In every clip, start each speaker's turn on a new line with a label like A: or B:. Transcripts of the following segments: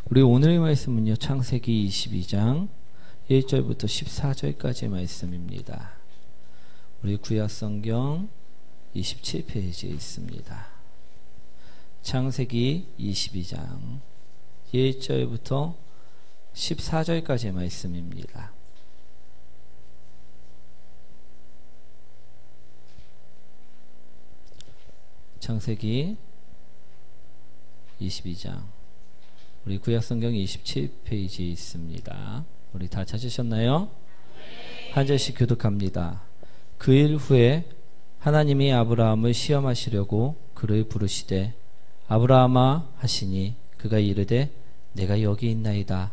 A: 우리 오늘의 말씀은요, 창세기 22장 1절부터 14절까지의 말씀입니다. 우리 구약성경 27페이지에 있습니다. 창세기 22장 1절부터 14절까지의 말씀입니다. 창세기 22장 우리 구약성경 27페이지에 있습니다. 우리 다 찾으셨나요? 한 절씩 교독합니다. 그 일 후에 하나님이 아브라함을 시험하시려고 그를 부르시되 아브라함아 하시니 그가 이르되 내가 여기 있나이다.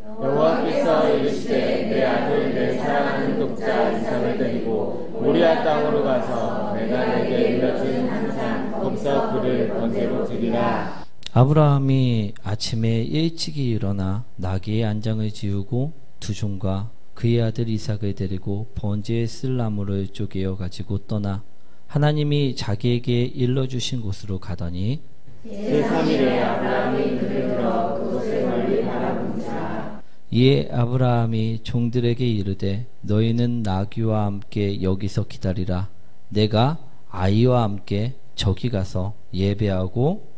B: 여호와께서 이르시되 내 아들 내 사랑하는 독자 이삭을 데리고 모리아 땅으로 가서 내가 내게 일러준 항상 거기서 그를 번제로 드리라.
A: 아브라함이 아침에 일찍이 일어나 나귀의 안장을 지우고 두 종과 그의 아들 이삭을 데리고 번제에 쓸 나무를 쪼개어 가지고 떠나 하나님이 자기에게 일러주신 곳으로 가더니
B: 제3일에 아브라함이 눈을 들어 그곳을 멀리 바라보자.
A: 이에 아브라함이 종들에게 이르되 너희는 나귀와 함께 여기서 기다리라. 내가 아이와 함께 저기 가서 예배하고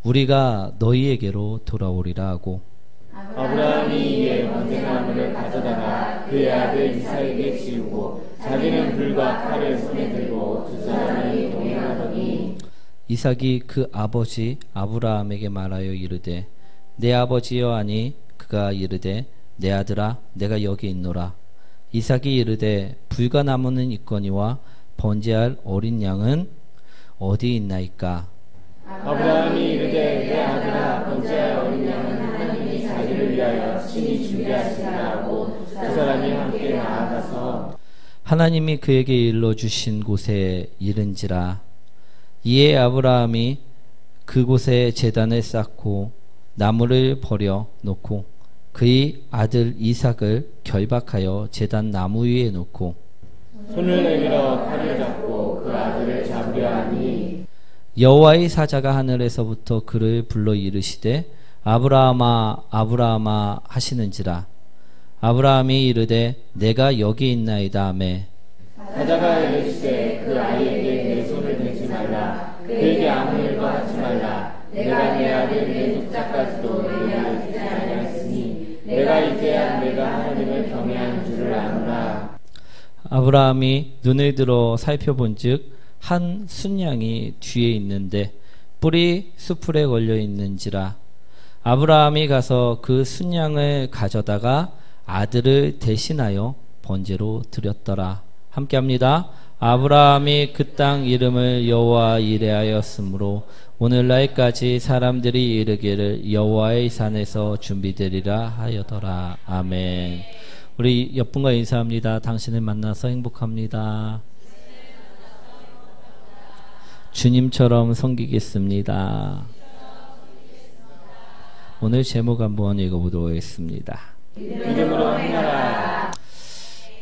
A: 우리가 너희에게로 돌아오리라 하고
B: 아브라함이 이에 번제나무를 가져다가 그의 아들 이삭에게 지우고 자기는 불과 칼을 손에 들고 두 사람이 동행하더니
A: 이삭이 그 아버지 아브라함에게 말하여 이르되 내 아버지여 하니 그가 이르되 내 아들아 내가 여기 있노라. 이삭이 이르되 불과 나무는 있거니와 번제할 어린 양은 어디 있나이까?
B: 아브라함이 이르되 내 아들아 번제할 어린 양은 하나님이 자기를 위하여 친히 준비하시리라 하고 두 사람이 함께 나아가서
A: 하나님이 그에게 일러주신 곳에 이른지라. 이에 아브라함이 그곳에 제단을 쌓고 나무를 버려 놓고 그의 아들 이삭을 결박하여 제단 나무 위에 놓고
B: 손을 내밀어 칼을 잡고 그 아들을 잡으려 하니
A: 여호와의 사자가 하늘에서부터 그를 불러 이르시되 아브라함아 아브라함아 하시는지라. 아브라함이 이르되 내가 여기 있나이다 하매
B: 사자가 이르시되 그 아이에게 내 손을 대지 말라. 그에게 아무 일도 하지 말라. 내가 내 아들 내 독자까지도 내게 알지 아니하였으니 내가 이제야 내가 하나님을 경외하는 줄을 아노라.
A: 아브라함이 눈을 들어 살펴본즉 한 순양이 뒤에 있는데 뿔이 수풀에 걸려 있는지라. 아브라함이 가서 그 순양을 가져다가 아들을 대신하여 번제로 드렸더라. 함께합니다. 아브라함이 그 땅 이름을 여호와 이레하였으므로 오늘날까지 사람들이 이르기를 여호와의 산에서 준비되리라 하여더라. 아멘. 우리 옆분과 인사합니다. 당신을 만나서 행복합니다. 주님처럼 섬기겠습니다. 오늘 제목 한번 읽어보도록 하겠습니다.
B: 믿음으로 행하라.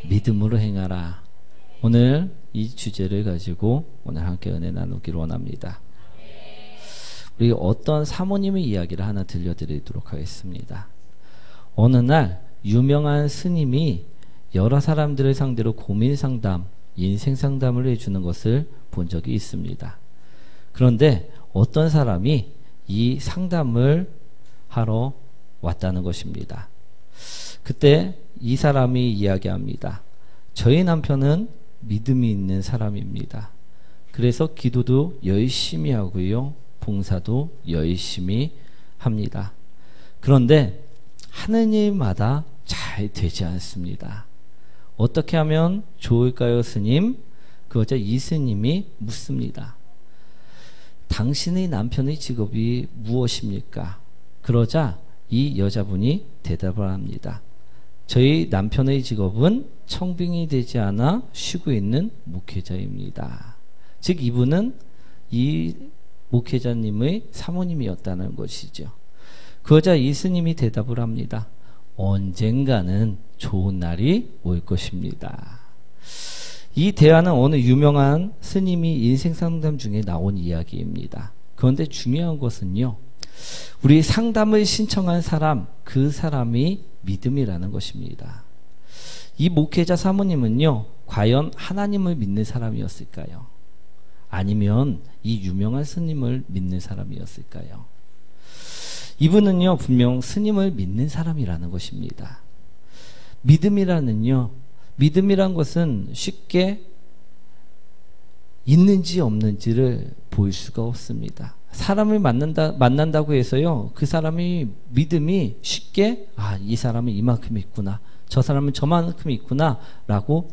A: 믿음으로 행하라. 오늘 이 주제를 가지고 오늘 함께 은혜 나누기를 원합니다. 우리 어떤 사모님의 이야기를 하나 들려드리도록 하겠습니다. 어느 날 유명한 스님이 여러 사람들을 상대로 고민 상담, 인생 상담을 해주는 것을 본 적이 있습니다. 그런데 어떤 사람이 이 상담을 하러 왔다는 것입니다. 그때 이 사람이 이야기합니다. 저희 남편은 믿음이 있는 사람입니다. 그래서 기도도 열심히 하고요, 봉사도 열심히 합니다. 그런데 하는 일마다 잘 되지 않습니다. 어떻게 하면 좋을까요, 스님? 그러자 이 스님이 묻습니다. 당신의 남편의 직업이 무엇입니까? 그러자 이 여자분이 대답을 합니다. 저희 남편의 직업은 청빙이 되지 않아 쉬고 있는 목회자입니다. 즉 이분은 이 목회자님의 사모님이었다는 것이죠. 그러자 이 스님이 대답을 합니다. 언젠가는 좋은 날이 올 것입니다. 이 대화는 어느 유명한 스님이 인생 상담 중에 나온 이야기입니다. 그런데 중요한 것은요, 우리 상담을 신청한 사람, 그 사람이 믿음이라는 것입니다. 이 목회자 사모님은요, 과연 하나님을 믿는 사람이었을까요? 아니면 이 유명한 스님을 믿는 사람이었을까요? 이분은요, 분명 스님을 믿는 사람이라는 것입니다. 믿음이란 것은 쉽게 있는지 없는지를 볼 수가 없습니다. 사람을 만난다고 해서요, 그 사람이 믿음이 쉽게, 이 사람은 이만큼 있구나, 저 사람은 저만큼 있구나 라고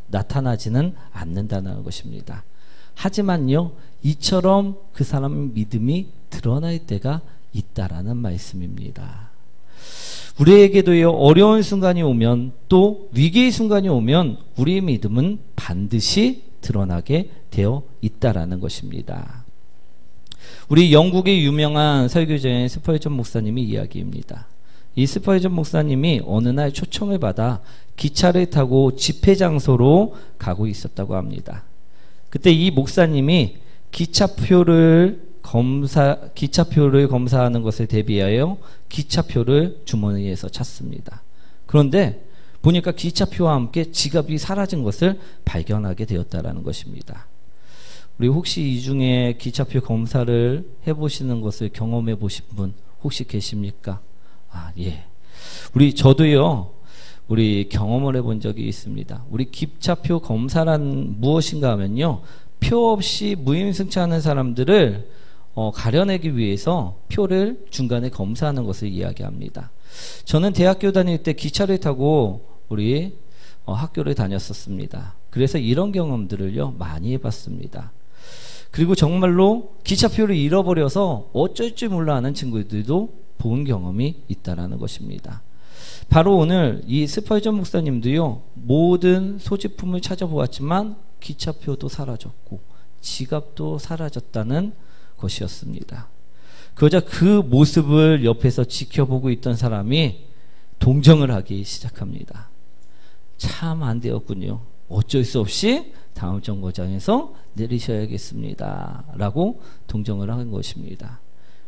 A: 나타나지는 않는다는 것입니다. 하지만요, 이처럼 그 사람의 믿음이 드러날 때가 있다라는 말씀입니다. 우리에게도요, 어려운 순간이 오면, 또 위기의 순간이 오면 우리의 믿음은 반드시 드러나게 되어 있다라는 것입니다. 우리 영국의 유명한 설교자인 스펄전 목사님의 이야기입니다. 이 스펄전 목사님이 어느 날 초청을 받아 기차를 타고 집회 장소로 가고 있었다고 합니다. 그때 이 목사님이 기차표를 검사하는 것을 대비하여 기차표를 주머니에서 찾습니다. 그런데 보니까 기차표와 함께 지갑이 사라진 것을 발견하게 되었다는 것입니다. 우리 혹시 이 중에 기차표 검사를 해보시는 것을 경험해 보신 분 혹시 계십니까? 예. 저도요, 우리 경험을 해본 적이 있습니다. 우리 기차표 검사란 무엇인가 하면요, 표 없이 무임승차하는 사람들을 가려내기 위해서 표를 중간에 검사하는 것을 이야기합니다. 저는 대학교 다닐 때 기차를 타고 우리 학교를 다녔었습니다. 그래서 이런 경험들을요, 많이 해봤습니다. 그리고 정말로 기차표를 잃어버려서 어쩔 줄 몰라 하는 친구들도 본 경험이 있다라는 것입니다. 바로 오늘 이 스펄전 목사님도요, 모든 소지품을 찾아보았지만 기차표도 사라졌고 지갑도 사라졌다는 것이었습니다. 그러자 그 모습을 옆에서 지켜보고 있던 사람이 동정을 하기 시작합니다. 참 안 되었군요. 어쩔 수 없이 다음 정거장에서 내리셔야겠습니다 라고 동정을 한 것입니다.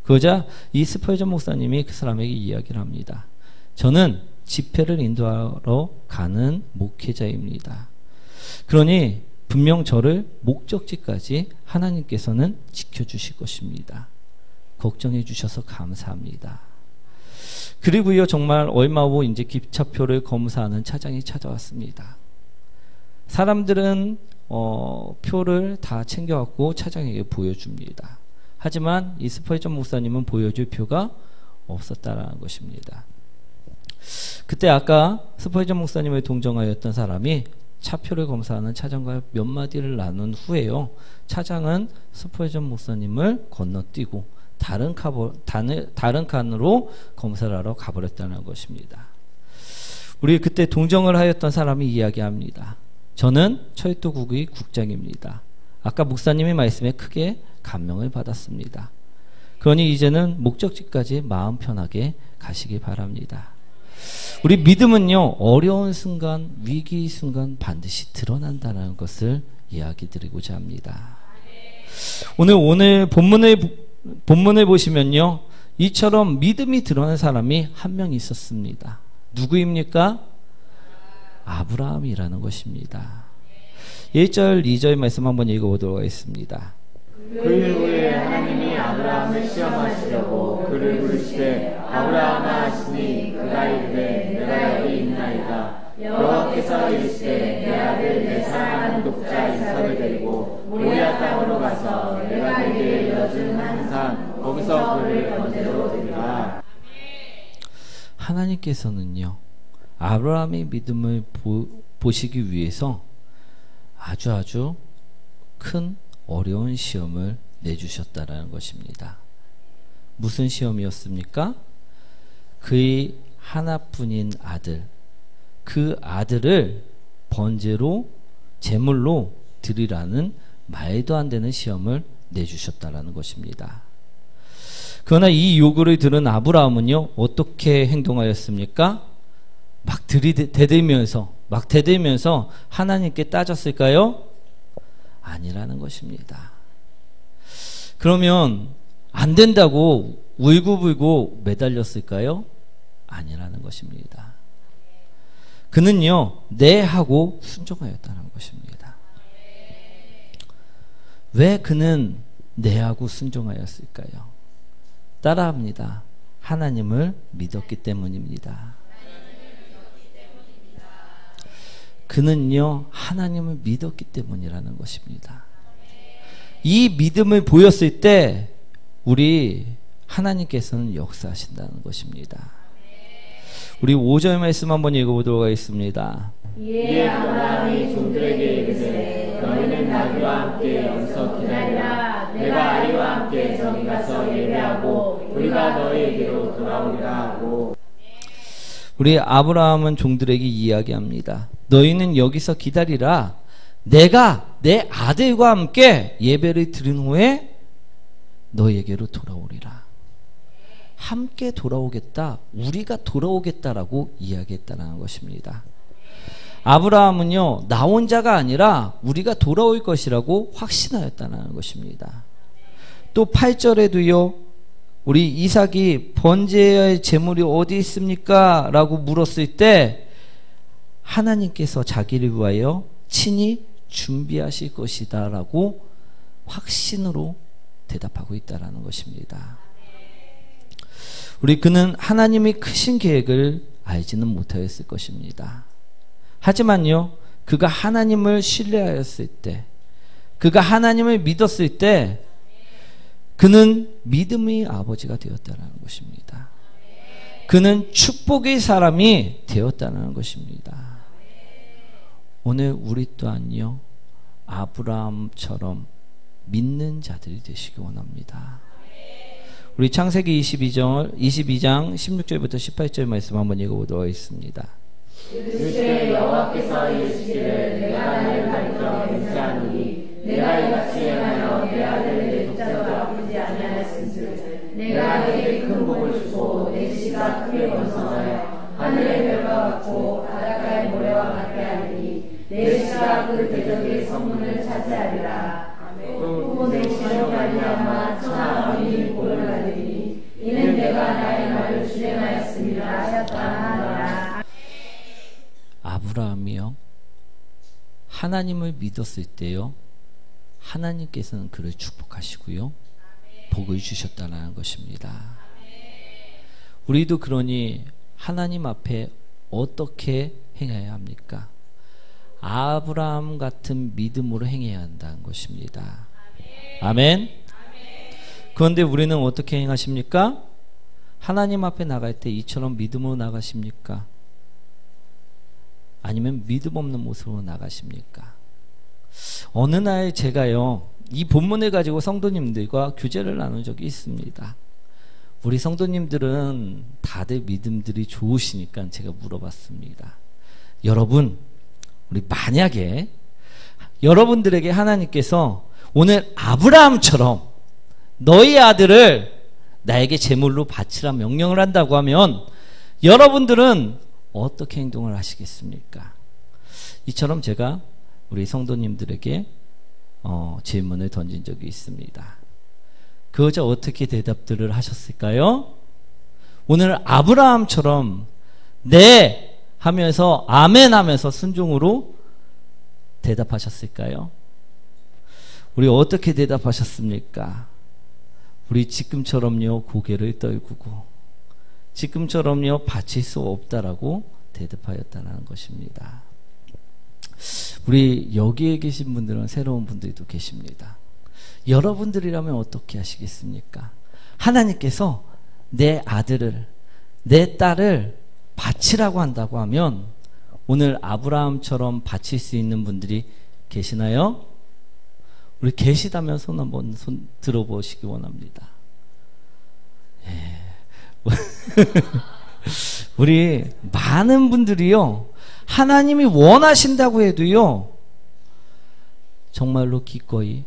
A: 그러자 이 스펄전 목사님이 그 사람에게 이야기를 합니다. 저는 집회를 인도하러 가는 목회자입니다. 그러니 분명 저를 목적지까지 하나님께서는 지켜주실 것입니다. 걱정해 주셔서 감사합니다. 그리고요, 정말 얼마 후 이제 기차표를 검사하는 차장이 찾아왔습니다. 사람들은 표를 다 챙겨왔고 차장에게 보여줍니다. 하지만 이 스펄전 목사님은 보여줄 표가 없었다라는 것입니다. 그때 아까 스펄전 목사님을 동정하였던 사람이 차표를 검사하는 차장과 몇 마디를 나눈 후에요, 차장은 스펄전 목사님을 건너뛰고 다른 칸으로 검사를 하러 가버렸다는 것입니다. 우리 그때 동정을 하였던 사람이 이야기합니다. 저는 철도국의 국장입니다. 아까 목사님의 말씀에 크게 감명을 받았습니다. 그러니 이제는 목적지까지 마음 편하게 가시기 바랍니다. 우리 믿음은요, 어려운 순간, 위기 순간 반드시 드러난다는 것을 이야기 드리고자 합니다. 오늘 본문을 보시면요, 이처럼 믿음이 드러난 사람이 한 명 있었습니다. 누구입니까? 아브라함이라는 것입니다. 1절, 2절 말씀 한번 읽어보도록 하겠습니다.
B: 그 후에 하나님이 아브라함을 시험하시려고 그를 부르시되 아브라함아 하시니 그가 이르되 내가 여기 있나이다. 여호와께서 이르시되 내 아들 내 사랑하는 독자 이삭을 데리고 모리아 땅으로 가서 내가 네게 일러준 한 산 거기서 그를 번제로 드리라.
A: 하나님께서는요, 아브라함의 믿음을 보시기 위해서 아주 큰 어려운 시험을 내주셨다라는 것입니다. 무슨 시험이었습니까? 그의 하나뿐인 아들, 그 아들을 번제로 제물로 드리라는 말도 안 되는 시험을 내주셨다라는 것입니다. 그러나 이 요구를 들은 아브라함은요, 어떻게 행동하였습니까? 막 대들면서 하나님께 따졌을까요? 아니라는 것입니다. 그러면 안 된다고 울고불고 매달렸을까요? 아니라는 것입니다. 그는요, 네 하고 순종하였다는 것입니다. 왜 그는 네 하고 순종하였을까요? 따라합니다. 하나님을 믿었기 때문입니다. 그는요, 하나님을 믿었기 때문이라는 것입니다. 이 믿음을 보였을 때 우리 하나님께서는 역사하신다는 것입니다. 우리 5절 말씀 한번 읽어보도록 하겠습니다.
B: 이에 아브라함이 종들에게 이르되 너희는 나귀와 함께 여기서 기다리라. 내가 아이와 함께 저기 가서 예배하고 우리가 너희에게로 돌아오리라 하고.
A: 우리 아브라함은 종들에게 이야기합니다. 너희는 여기서 기다리라. 내가 내 아들과 함께 예배를 드린 후에 너희에게로 돌아오리라. 함께 돌아오겠다, 우리가 돌아오겠다라고 이야기했다는 것입니다. 아브라함은요, 나 혼자가 아니라 우리가 돌아올 것이라고 확신하였다는 것입니다. 또 8절에도요, 우리 이삭이 번제해야 할 제물이 어디 있습니까? 라고 물었을 때 하나님께서 자기를 위하여 친히 준비하실 것이다 라고 확신으로 대답하고 있다는 것입니다. 우리 그는 하나님의 크신 계획을 알지는 못하였을 것입니다. 하지만요, 그가 하나님을 신뢰하였을 때, 그가 하나님을 믿었을 때 그는 믿음의 아버지가 되었다는 것입니다. 그는 축복의 사람이 되었다는 것입니다. 오늘 우리 또한요, 아브라함처럼 믿는 자들이 되시기 원합니다. 우리 창세기 22장 16절부터 18절 말씀 한번 읽어보도록 하겠습니다.
B: 이르시되 여호와께서 이르시기를 내가 나를 가리켜 맹세하노니 내가 이같이 행하여 내 아들 내 독자도 아프지 아니하였은즉 내가 내게 큰 복을 주고 내 씨가 크게 번성하여 하늘의 별과 같고 바닷가의 모래와 같게 하리니 내 씨가 그 대적의 성문을 차지하리라. 또 내 씨로 말미암아 천하 어린이 복을 받으리니 이는 내가 나의 말을 실행하였음이라 하였다 하노라.
A: 아브라함이요, 하나님을 믿었을 때요, 하나님께서는 그를 축복하시고요, 복을 주셨다는 것입니다. 우리도 그러니 하나님 앞에 어떻게 행해야 합니까? 아브라함 같은 믿음으로 행해야 한다는 것입니다. 아멘. 그런데 우리는 어떻게 행하십니까? 하나님 앞에 나갈 때 이처럼 믿음으로 나가십니까? 아니면 믿음 없는 모습으로 나가십니까? 어느 날 제가요, 이 본문을 가지고 성도님들과 교제를 나눈 적이 있습니다. 우리 성도님들은 다들 믿음들이 좋으시니까 제가 물어봤습니다. 여러분, 우리 만약에 여러분들에게 하나님께서 오늘 아브라함처럼 너희 아들을 나에게 제물로 바치라 명령을 한다고 하면 여러분들은 어떻게 행동을 하시겠습니까? 이처럼 제가 우리 성도님들에게 질문을 던진 적이 있습니다. 그저 어떻게 대답들을 하셨을까요? 오늘 아브라함처럼 네 하면서 아멘 하면서 순종으로 대답하셨을까요? 우리 어떻게 대답하셨습니까? 우리 지금처럼요, 고개를 떨구고 지금처럼요, 바칠 수 없다라고 대답하였다는 것입니다. 우리 여기에 계신 분들은 새로운 분들도 계십니다. 여러분들이라면 어떻게 하시겠습니까? 하나님께서 내 아들을, 내 딸을 바치라고 한다고 하면 오늘 아브라함처럼 바칠 수 있는 분들이 계시나요? 우리 계시다면 손 한번 들어보시기 원합니다. 예. 우리 많은 분들이요, 하나님이 원하신다고 해도요, 정말로 기꺼이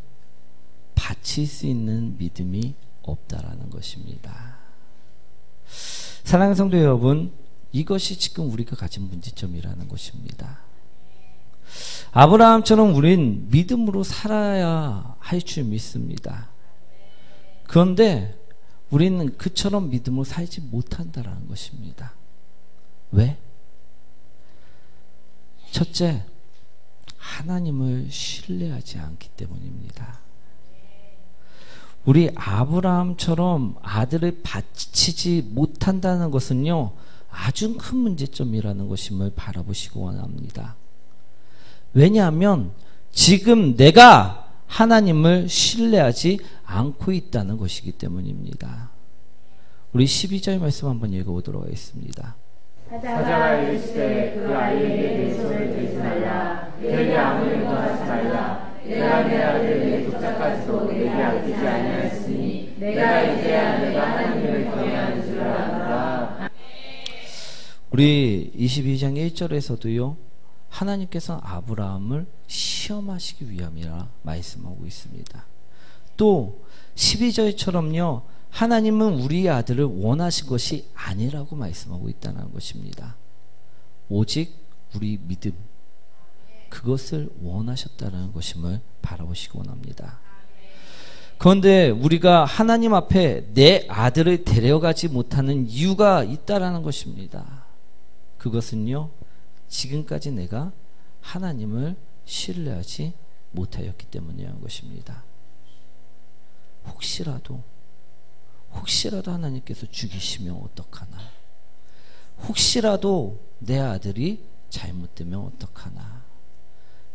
A: 바칠 수 있는 믿음이 없다라는 것입니다. 사랑하는 성도 여러분, 이것이 지금 우리가 가진 문제점이라는 것입니다. 아브라함처럼 우린 믿음으로 살아야 할 줄 믿습니다. 그런데 우리는 그처럼 믿음으로 살지 못한다라는 것입니다. 왜? 첫째, 하나님을 신뢰하지 않기 때문입니다. 우리 아브라함처럼 아들을 바치지 못한다는 것은요, 아주 큰 문제점이라는 것임을 바라보시기 원합니다. 왜냐하면 지금 내가 하나님을 신뢰하지 않고 있다는 것이기 때문입니다. 우리 12절 말씀 한번 읽어보도록 하겠습니다.
B: 사자가 이르시되 그 아이에게 내 손을 대지 말라. 그에게 아무 일도 하지 말라. 내가 내 아들 내 조카까지도 내게 아끼지 아니하였으니 내가 이제야 내가 하나님을 경외하는 줄 아노라.
A: 우리 22장 1절에서도요, 하나님께서는 아브라함을 시험하시기 위함이라 말씀하고 있습니다. 또 12절처럼요, 하나님은 우리의 아들을 원하신 것이 아니라고 말씀하고 있다는 것입니다. 오직 우리 믿음, 그것을 원하셨다는 것임을 바라보시기 원합니다. 그런데 우리가 하나님 앞에 내 아들을 데려가지 못하는 이유가 있다라는 것입니다. 그것은요, 지금까지 내가 하나님을 신뢰하지 못하였기 때문이라는 것입니다. 혹시라도 하나님께서 죽이시면 어떡하나, 혹시라도 내 아들이 잘못되면 어떡하나,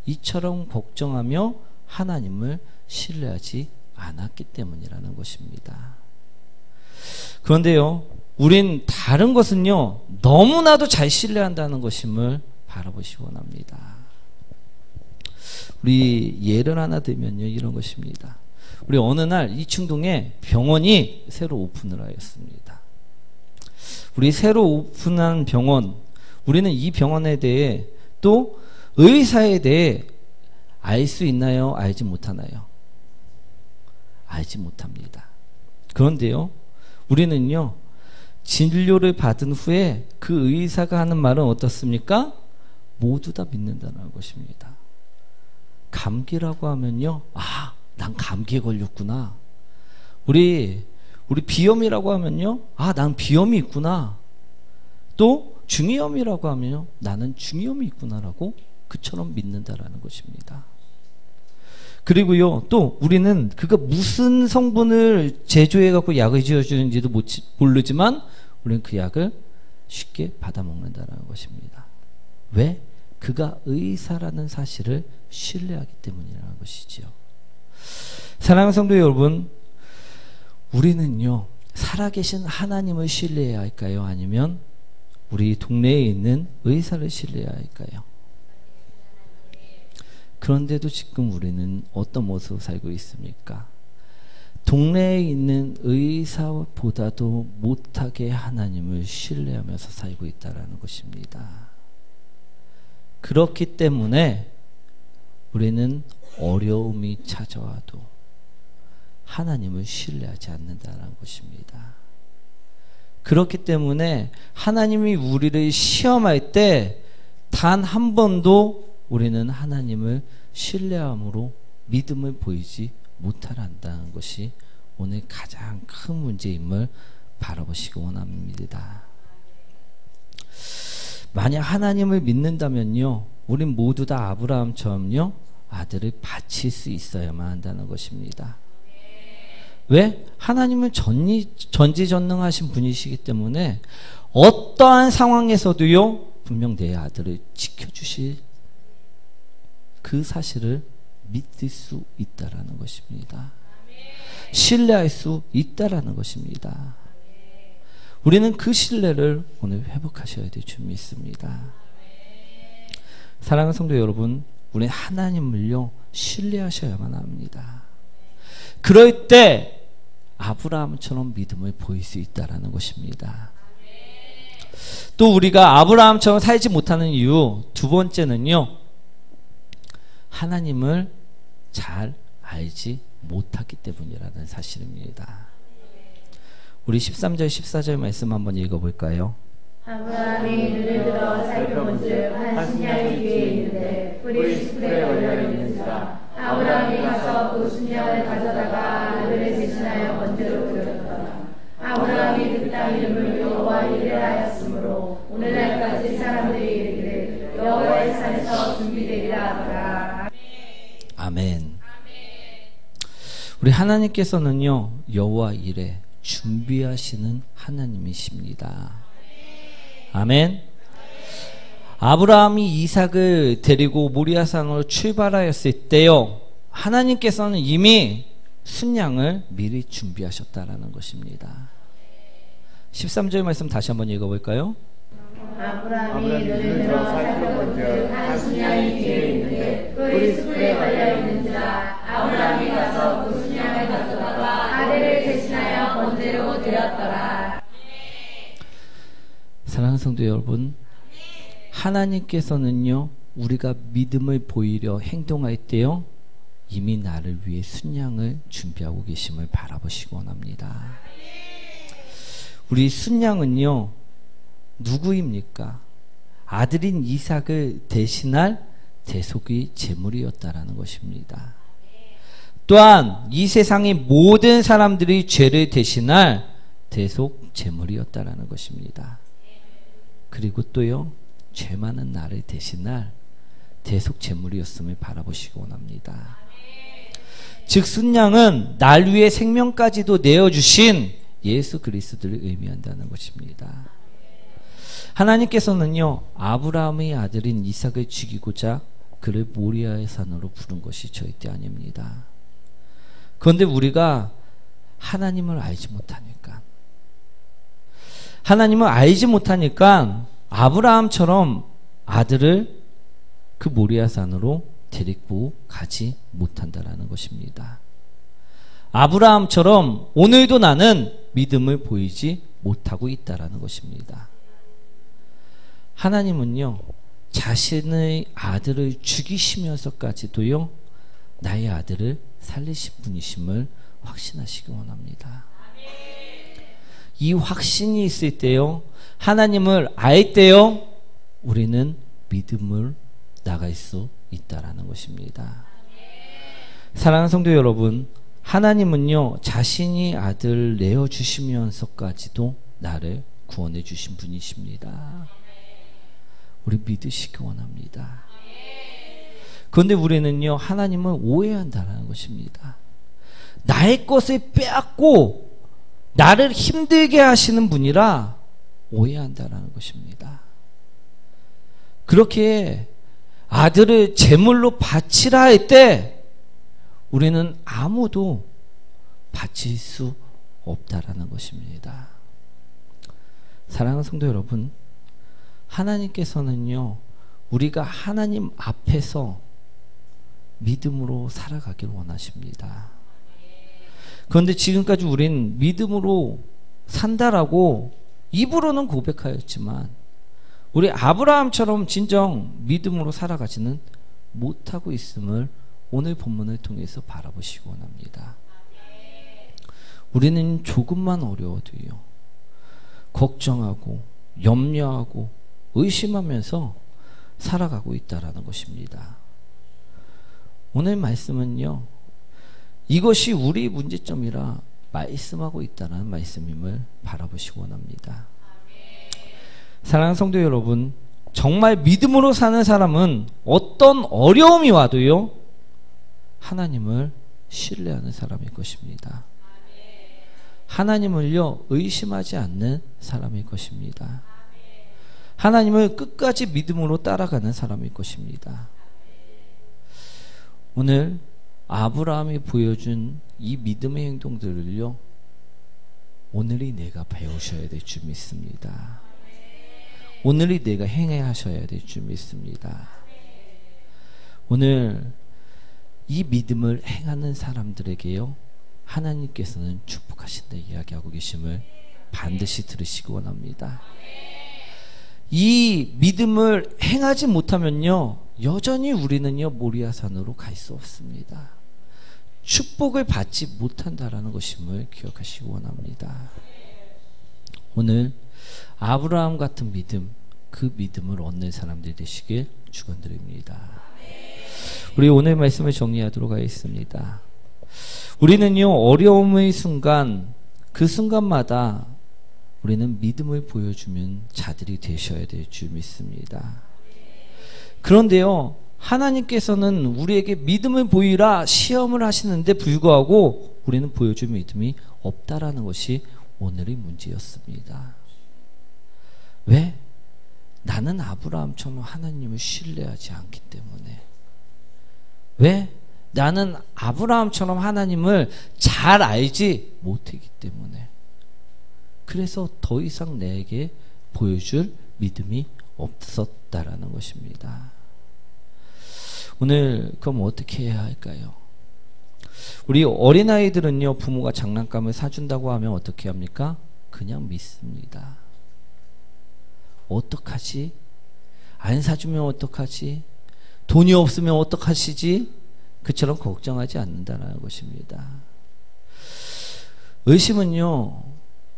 A: 이처럼 걱정하며 하나님을 신뢰하지 않았기 때문이라는 것입니다. 그런데요, 우린 다른 것은요, 너무나도 잘 신뢰한다는 것임을 바라보시기 원합니다. 우리 예를 하나 들면요, 이런 것입니다. 우리 어느 날 이충동에 병원이 새로 오픈을 하였습니다. 우리 새로 오픈한 병원, 우리는 이 병원에 대해 또 의사에 대해 알 수 있나요? 알지 못하나요? 알지 못합니다. 그런데요, 우리는요, 진료를 받은 후에 그 의사가 하는 말은 어떻습니까? 모두 다 믿는다는 것입니다. 감기라고 하면요, 아, 난 감기에 걸렸구나. 우리 비염이라고 하면요, 아, 난 비염이 있구나. 또 중이염이라고 하면요, 나는 중이염이 있구나라고 그처럼 믿는다라는 것입니다. 그리고요, 또 우리는 그가 무슨 성분을 제조해 갖고 약을 지어주는지도 모르지만 우리는 그 약을 쉽게 받아 먹는다는 것입니다. 왜? 그가 의사라는 사실을 신뢰하기 때문이라는 것이죠. 사랑하는 성도 여러분, 우리는요, 살아계신 하나님을 신뢰해야 할까요? 아니면 우리 동네에 있는 의사를 신뢰해야 할까요? 그런데도 지금 우리는 어떤 모습으로 살고 있습니까? 동네에 있는 의사보다도 못하게 하나님을 신뢰하면서 살고 있다는 것입니다. 그렇기 때문에 우리는 어려움이 찾아와도 하나님을 신뢰하지 않는다는 것입니다. 그렇기 때문에 하나님이 우리를 시험할 때 단 한 번도 우리는 하나님을 신뢰함으로 믿음을 보이지 못한다는 것이 오늘 가장 큰 문제임을 바라보시기 원합니다. 만약 하나님을 믿는다면요, 우린 모두 다 아브라함처럼요, 아들을 바칠 수 있어야만 한다는 것입니다. 왜? 하나님은 전지전능하신 분이시기 때문에 어떠한 상황에서도요, 분명 내 아들을 지켜주실 그 사실을 믿을 수 있다라는 것입니다. 신뢰할 수 있다라는 것입니다. 우리는 그 신뢰를 오늘 회복하셔야 될 줄 믿습니다. 사랑하는 성도 여러분, 우리는 하나님을요, 신뢰하셔야만 합니다. 그럴 때 아브라함처럼 믿음을 보일 수 있다라는 것입니다. 또 우리가 아브라함처럼 살지 못하는 이유 두 번째는요, 하나님을 잘 알지 못하기 때문이라는 사실입니다. 우리 13절 14절 말씀 한번 읽어볼까요?
B: 아브라함이 눈을 들어 살펴본즉 한 순양이 뒤에 있는데 뿔이 숯불에 걸려있는지라. 아브라함이 가서 그 순양을 가져다가 아들을 대신하여 번제로 드렸더라. 아브라함이 그 땅 이름을 여호와 이레라 하였으므로 오늘날까지 사람들이 이르기를 여호와의 산에서 준비되리라 하더라.
A: 아멘. 우리 하나님께서는요, 여호와 이레 준비하시는 하나님이십니다. 아멘. 아브라함이 이삭을 데리고 모리아산으로 출발하였을 때요, 하나님께서는 이미 순양을 미리 준비하셨다라는 것입니다. 13절 말씀 다시 한번 읽어볼까요?
B: 아브라함이 눈을 들어 살펴본즉 한 순양이 뒤에 있는데 뿔이 숯불에 걸려 있는지라 아브라함이 가서 그 순양을 가져다가 아내를 대신하여 번제로 드렸더라.
A: 사랑하는 성도 여러분, 하나님께서는요, 우리가 믿음을 보이려 행동할 때요, 이미 나를 위해 순양을 준비하고 계심을 바라보시기 원합니다. 우리 순양은요, 누구입니까? 아들인 이삭을 대신할 대속의 제물이었다라는 것입니다. 또한 이 세상의 모든 사람들이 죄를 대신할 대속 제물이었다라는 것입니다. 그리고 또요, 죄 많은 나를 대신할 대속 제물이었음을 바라보시기 원합니다. 즉 순양은 날 위해 생명까지도 내어주신 예수 그리스도를 의미한다는 것입니다. 하나님께서는요, 아브라함의 아들인 이삭을 죽이고자 그를 모리아의 산으로 부른 것이 절대 아닙니다. 그런데 우리가 하나님을 알지 못하니까 아브라함처럼 아들을 그 모리아 산으로 데리고 가지 못한다라는 것입니다. 아브라함처럼 오늘도 나는 믿음을 보이지 못하고 있다라는 것입니다. 하나님은요, 자신의 아들을 죽이시면서까지도요, 나의 아들을 살리신 분이심을 확신하시기 원합니다. 이 확신이 있을 때요, 하나님을 알 때요, 우리는 믿음을 나갈 수 있다라는 것입니다. 사랑하는 성도 여러분, 하나님은요, 자신이 아들 내어주시면서까지도 나를 구원해 주신 분이십니다. 우리 믿으시기 원합니다. 그런데 우리는요, 하나님을 오해한다는 것입니다. 나의 것을 빼앗고 나를 힘들게 하시는 분이라 오해한다는 것입니다. 그렇게 아들을 제물로 바치라 할 때 우리는 아무도 바칠 수 없다라는 것입니다. 사랑하는 성도 여러분, 하나님께서는요, 우리가 하나님 앞에서 믿음으로 살아가기를 원하십니다. 그런데 지금까지 우린 믿음으로 산다라고 입으로는 고백하였지만 우리 아브라함처럼 진정 믿음으로 살아가지는 못하고 있음을 오늘 본문을 통해서 바라보시기 원합니다. 우리는 조금만 어려워도요, 걱정하고 염려하고 의심하면서 살아가고 있다라는 것입니다. 오늘 말씀은요, 이것이 우리 문제점이라 말씀하고 있다는 말씀임을 바라보시기 원합니다. 사랑하는 성도 여러분, 정말 믿음으로 사는 사람은 어떤 어려움이 와도요, 하나님을 신뢰하는 사람일 것입니다. 하나님을요, 의심하지 않는 사람일 것입니다. 하나님을 끝까지 믿음으로 따라가는 사람일 것입니다. 오늘 아브라함이 보여준 이 믿음의 행동들을요, 오늘이 내가 배우셔야 될 줄 믿습니다. 오늘이 내가 행해야 하셔야 될 줄 믿습니다. 오늘 이 믿음을 행하는 사람들에게요, 하나님께서는 축복하신다 이야기하고 계심을 반드시 들으시기 원합니다. 이 믿음을 행하지 못하면요, 여전히 우리는요, 모리아산으로 갈 수 없습니다. 축복을 받지 못한다라는 것임을 기억하시기 원합니다. 오늘 아브라함 같은 믿음, 그 믿음을 얻는 사람들이 되시길 축원드립니다. 우리 오늘 말씀을 정리하도록 하겠습니다. 우리는요, 어려움의 순간, 그 순간마다 우리는 믿음을 보여주는 자들이 되셔야 될 줄 믿습니다. 그런데요, 하나님께서는 우리에게 믿음을 보이라 시험을 하시는데 불구하고 우리는 보여줄 믿음이 없다라는 것이 오늘의 문제였습니다. 왜? 나는 아브라함처럼 하나님을 신뢰하지 않기 때문에. 왜? 나는 아브라함처럼 하나님을 잘 알지 못하기 때문에. 그래서 더 이상 내게 보여줄 믿음이 없었다라는 것입니다. 오늘 그럼 어떻게 해야 할까요? 우리 어린아이들은요, 부모가 장난감을 사준다고 하면 어떻게 합니까? 그냥 믿습니다. 어떡하지? 안 사주면 어떡하지? 돈이 없으면 어떡하시지? 그처럼 걱정하지 않는다는 것입니다. 의심은요,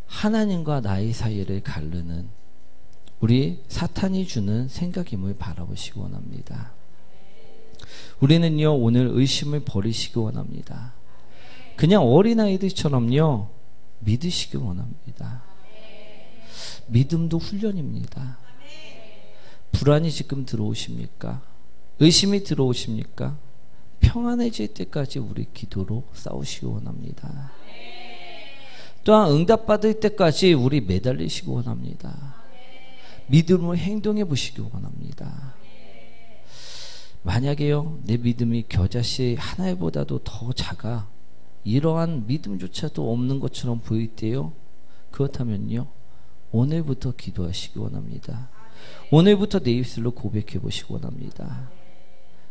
A: 하나님과 나의 사이를 가르는 우리 사탄이 주는 생각임을 바라보시기 원합니다. 우리는요, 오늘 의심을 버리시기 원합니다. 그냥 어린아이들처럼요, 믿으시기 원합니다. 믿음도 훈련입니다. 불안이 지금 들어오십니까? 의심이 들어오십니까? 평안해질 때까지 우리 기도로 싸우시기 원합니다. 또한 응답받을 때까지 우리 매달리시기 원합니다. 믿음으로 행동해 보시기 원합니다. 만약에요, 내 믿음이 겨자씨 하나보다도 더 작아 이러한 믿음조차도 없는 것처럼 보일 때요, 그렇다면요, 오늘부터 기도하시기 원합니다. 오늘부터 내 입술로 고백해 보시기 원합니다.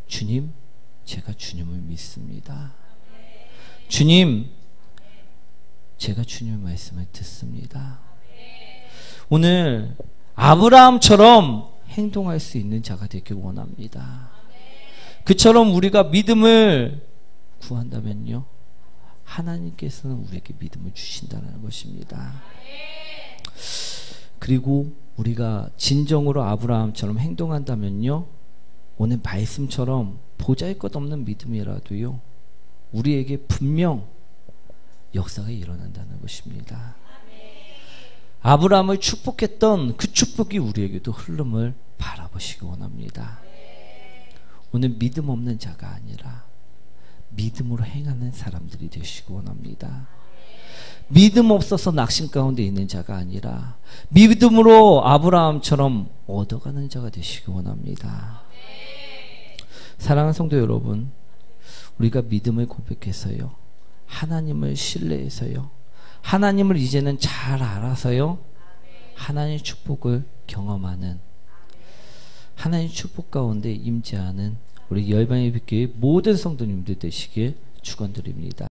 A: 주님, 제가 주님을 믿습니다. 주님, 제가 주님의 말씀을 듣습니다. 오늘 아브라함처럼 행동할 수 있는 자가 되길 원합니다. 그처럼 우리가 믿음을 구한다면요, 하나님께서는 우리에게 믿음을 주신다는 것입니다. 그리고 우리가 진정으로 아브라함처럼 행동한다면요, 오늘 말씀처럼 보잘것없는 믿음이라도요, 우리에게 분명 역사가 일어난다는 것입니다. 아브라함을 축복했던 그 축복이 우리에게도 흐름을 바라보시기 원합니다. 오늘 믿음 없는 자가 아니라 믿음으로 행하는 사람들이 되시기 원합니다. 믿음 없어서 낙심 가운데 있는 자가 아니라 믿음으로 아브라함처럼 얻어가는 자가 되시기 원합니다. 사랑하는 성도 여러분, 우리가 믿음을 고백해서요, 하나님을 신뢰해서요, 하나님을 이제는 잘 알아서요, 하나님의 축복을 경험하는, 하나님의 축복 가운데 임재하는 우리 열방의 빛교회 모든 성도님들 되시길 축원드립니다.